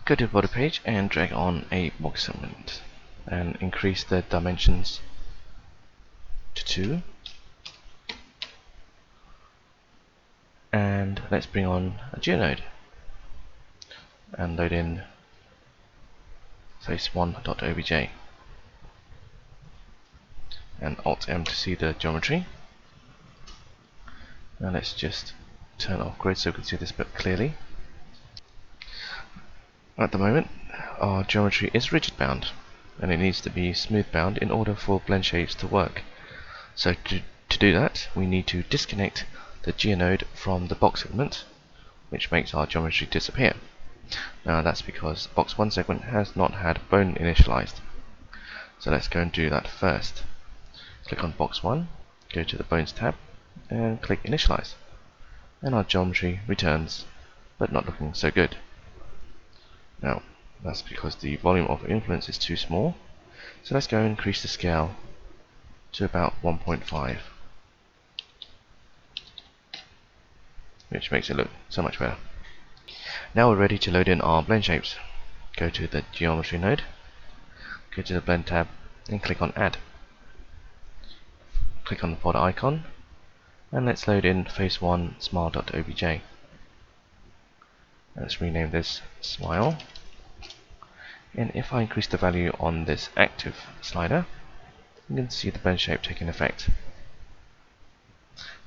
Go to the body page and drag on a box segment and increase the dimensions to 2. And let's bring on a geonode and load in face1.obj and Alt M to see the geometry. Now let's just turn off grid so we can see this bit clearly. At the moment our geometry is rigid bound and it needs to be smooth bound in order for blend shapes to work. So to do that we need to disconnect the geonode from the box segment, which makes our geometry disappear. Now that's because box 1 segment has not had bone initialized. So let's go and do that first. Click on box 1, go to the bones tab and click initialize. And our geometry returns, but not looking so good. Now that's because the volume of influence is too small. So let's go and increase the scale to about 1.5. which makes it look so much better. Now we're ready to load in our blend shapes. Go to the geometry node, go to the blend tab and click on add. Click on the folder icon and let's load in face1 smile.obj. Let's rename this smile, and if I increase the value on this active slider you can see the blend shape taking effect.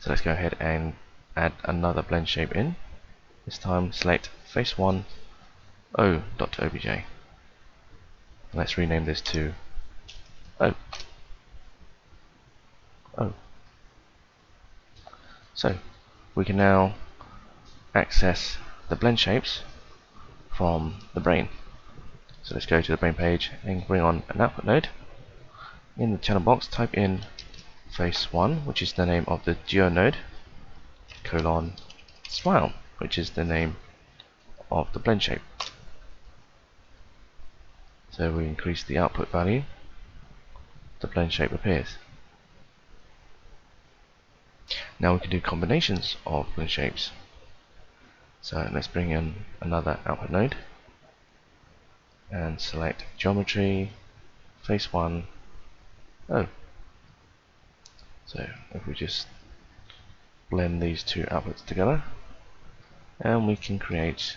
So let's go ahead and add another blend shape in. This time select face1 o.obj. Let's rename this to O. So we can now access the blend shapes from the brain. So let's go to the brain page and bring on an output node. In the channel box type in face1, which is the name of the geonode, colon smile, which is the name of the blend shape. So we increase the output value, the blend shape appears. Now we can do combinations of blend shapes. So let's bring in another output node and select geometry, face1, O. So if we just blend these two outputs together, and we can create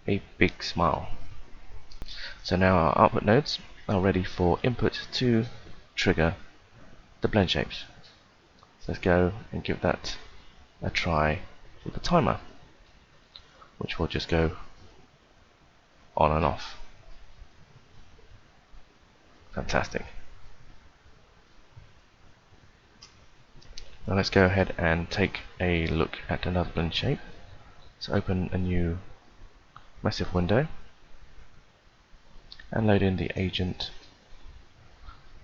a big smile. So now our output nodes are ready for input to trigger the blend shapes. So let's go and give that a try with the timer, which will just go on and off. Fantastic. Now let's go ahead and take a look at another blend shape. So open a new massive window and load in the agent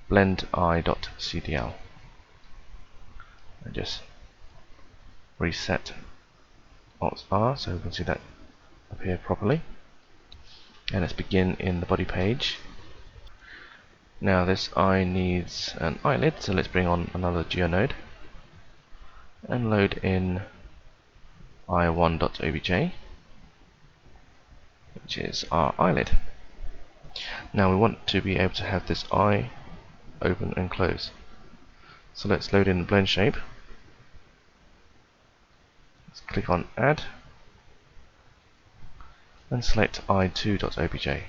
blend.i.cdl and just reset Alt R so we can see that appear properly. And let's begin in the body page. Now this eye needs an eyelid, so let's bring on another geonode and load in i1.obj, which is our eyelid. Now we want to be able to have this eye open and close. So let's load in the blend shape. Let's click on add and select i2.obj.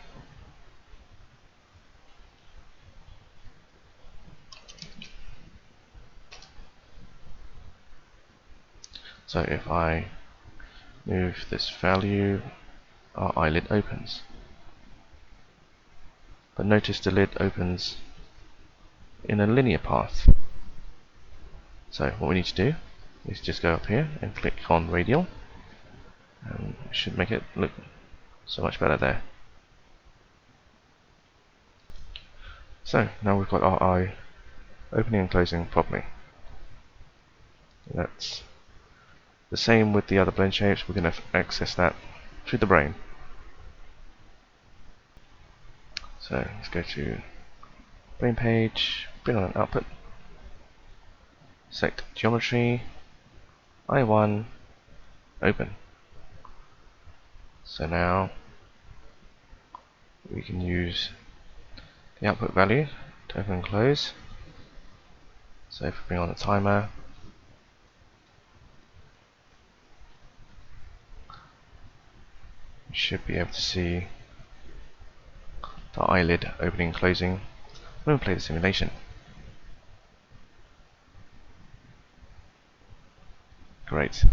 So if I move this value, our eyelid opens. But notice the lid opens in a linear path. So what we need to do is just go up here and click on radial, and it should make it look so much better there. So now we've got our eye opening and closing properly. That's the same with the other blend shapes. We're going to access that through the brain. So let's go to brain page, bring on an output, select geometry, I1, open. So now we can use the output value to open and close. So if we bring on the timer, you should be able to see the eyelid opening and closing when we play the simulation. Great.